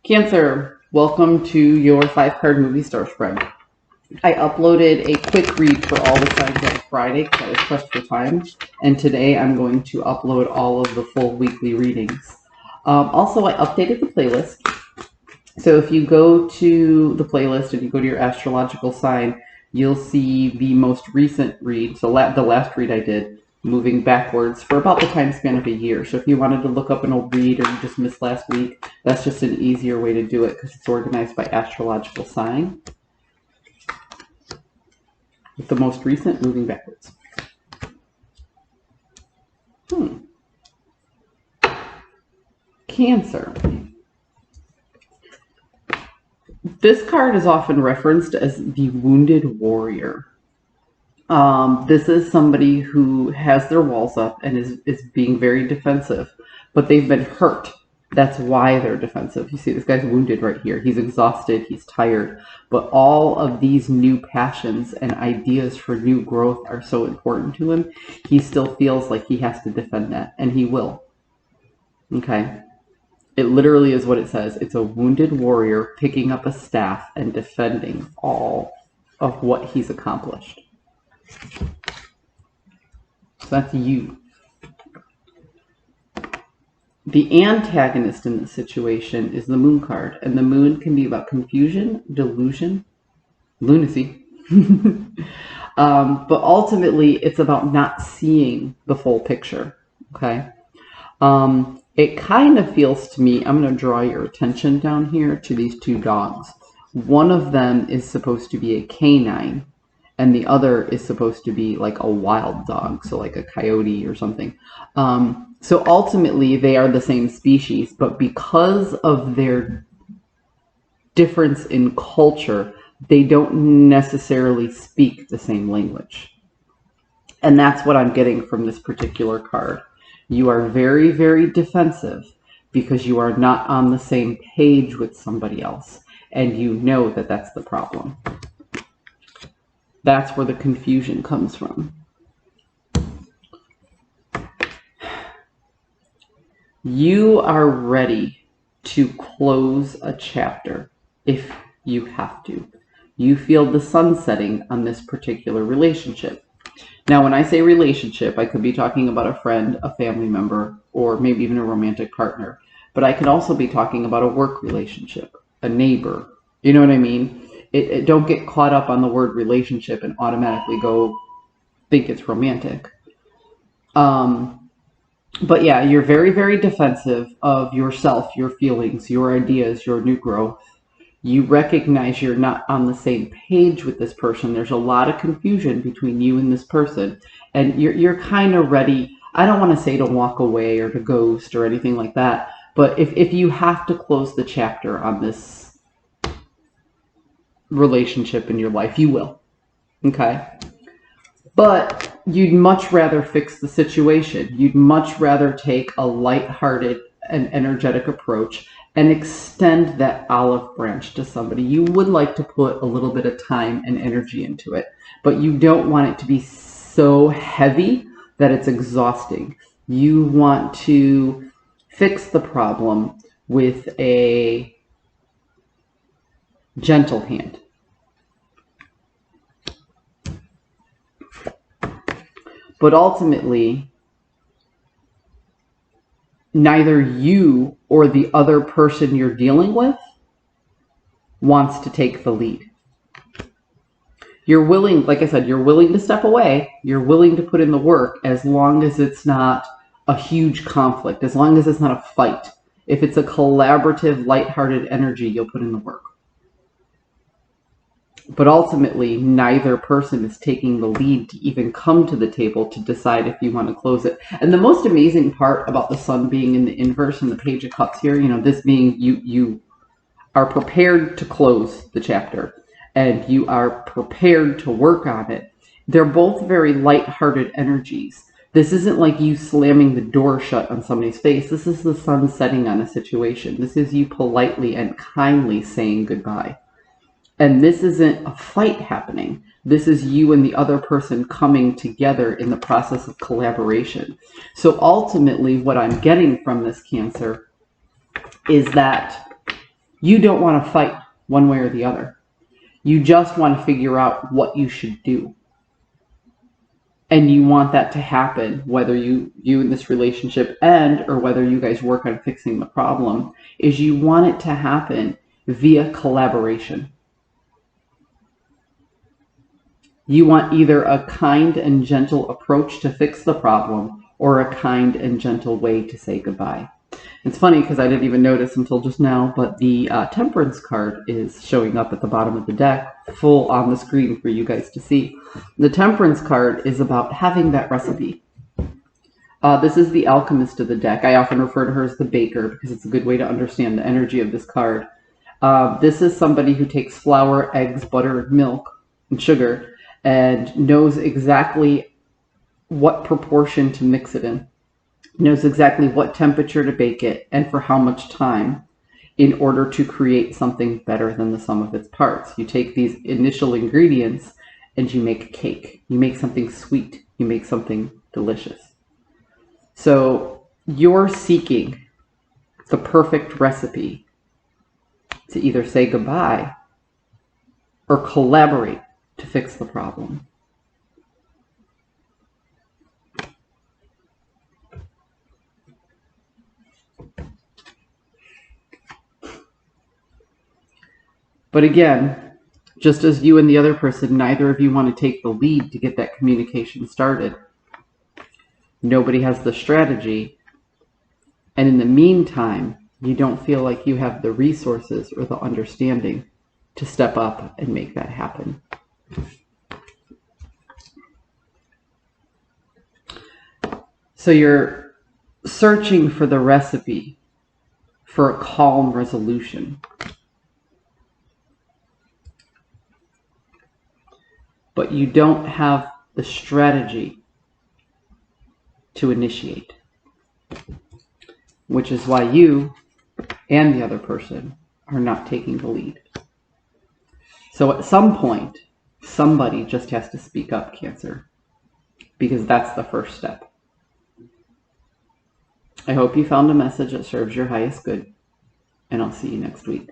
Cancer, welcome to your 5-card movie star spread. I uploaded a quick read for all the signs on Friday because I was pressed for time, and today I'm going to upload all of the full weekly readings. Also, I updated the playlist. So if you go to the playlist and you go to your astrological sign, you'll see the most recent read, so the last read I did, moving backwards for about the time span of a year. So if you wanted to look up an old read or you just missed last week, that's just an easier way to do it because it's organized by astrological sign, with the most recent moving backwards. Cancer. This card is often referenced as the Wounded Warrior. This is somebody who has their walls up and is being very defensive, but they've been hurt. That's why they're defensive. You see, this guy's wounded right here. He's exhausted. He's tired. But all of these new passions and ideas for new growth are so important to him. He still feels like he has to defend that, and he will. Okay? It literally is what it says. It's a wounded warrior picking up a staff and defending all of what he's accomplished. So that's you. The antagonist in this situation is the moon card, and the moon can be about confusion, delusion, lunacy. But ultimately, it's about not seeing the full picture. Okay? It kind of feels to me, I'm going to draw your attention down here to these two dogs. One of them is supposed to be a canine, and the other is supposed to be like a wild dog, so like a coyote or something. So ultimately, they are the same species, but because of their difference in culture, they don't necessarily speak the same language. And that's what I'm getting from this particular card. You are very, very defensive because you are not on the same page with somebody else, and you know that that's the problem. That's where the confusion comes from. You are ready to close a chapter if you have to. You feel the sun setting on this particular relationship. Now, when I say relationship, I could be talking about a friend, a family member, or maybe even a romantic partner. But I could also be talking about a work relationship, a neighbor. You know what I mean? Don't get caught up on the word relationship and automatically go think it's romantic. But yeah, you're very, very defensive of yourself, your feelings, your ideas, your new growth. You recognize you're not on the same page with this person. There's a lot of confusion between you and this person. And you're kind of ready, I don't want to say to walk away or to ghost or anything like that. But if you have to close the chapter on this relationship in your life, you will. Okay? But you'd much rather fix the situation. You'd much rather take a lighthearted and energetic approach and extend that olive branch to somebody. You would like to put a little bit of time and energy into it, but you don't want it to be so heavy that it's exhausting. You want to fix the problem with a gentle hand. But ultimately, neither you or the other person you're dealing with wants to take the lead. You're willing, like I said, you're willing to step away. You're willing to put in the work as long as it's not a huge conflict, as long as it's not a fight. If it's a collaborative, lighthearted energy, you'll put in the work. But ultimately, neither person is taking the lead to even come to the table to decide if you want to close it. And the most amazing part about the sun being in the inverse and the Page of Cups here, you know, this being you are prepared to close the chapter and you are prepared to work on it. They're both very lighthearted energies. This isn't like you slamming the door shut on somebody's face. This is the sun setting on a situation. This is you politely and kindly saying goodbye. And this isn't a fight happening. This is you and the other person coming together in the process of collaboration. So ultimately, what I'm getting from this Cancer is that You don't want to fight one way or the other. You just want to figure out what you should do. And you want that to happen, whether you in this relationship end or whether you guys work on fixing the problem, is you want it to happen via collaboration. You want either a kind and gentle approach to fix the problem or a kind and gentle way to say goodbye. It's funny because I didn't even notice until just now, but the Temperance card is showing up at the bottom of the deck, full on the screen for you guys to see. The Temperance card is about having that recipe. This is the Alchemist of the deck. I often refer to her as the baker because it's a good way to understand the energy of this card. This is somebody who takes flour, eggs, butter, milk, and sugar and knows exactly what proportion to mix it in. Knows exactly what temperature to bake it and for how much time in order to create something better than the sum of its parts. You take these initial ingredients and you make a cake. You make something sweet. You make something delicious. So you're seeking the perfect recipe to either say goodbye or collaborate to fix the problem. But again, just as you and the other person, neither of you want to take the lead to get that communication started. Nobody has the strategy. And in the meantime, you don't feel like you have the resources or the understanding to step up and make that happen. So you're searching for the recipe for a calm resolution. But you don't have the strategy to initiate, which is why you and the other person are not taking the lead. So at some point, somebody just has to speak up, Cancer, because that's the first step. I hope you found a message that serves your highest good, and I'll see you next week.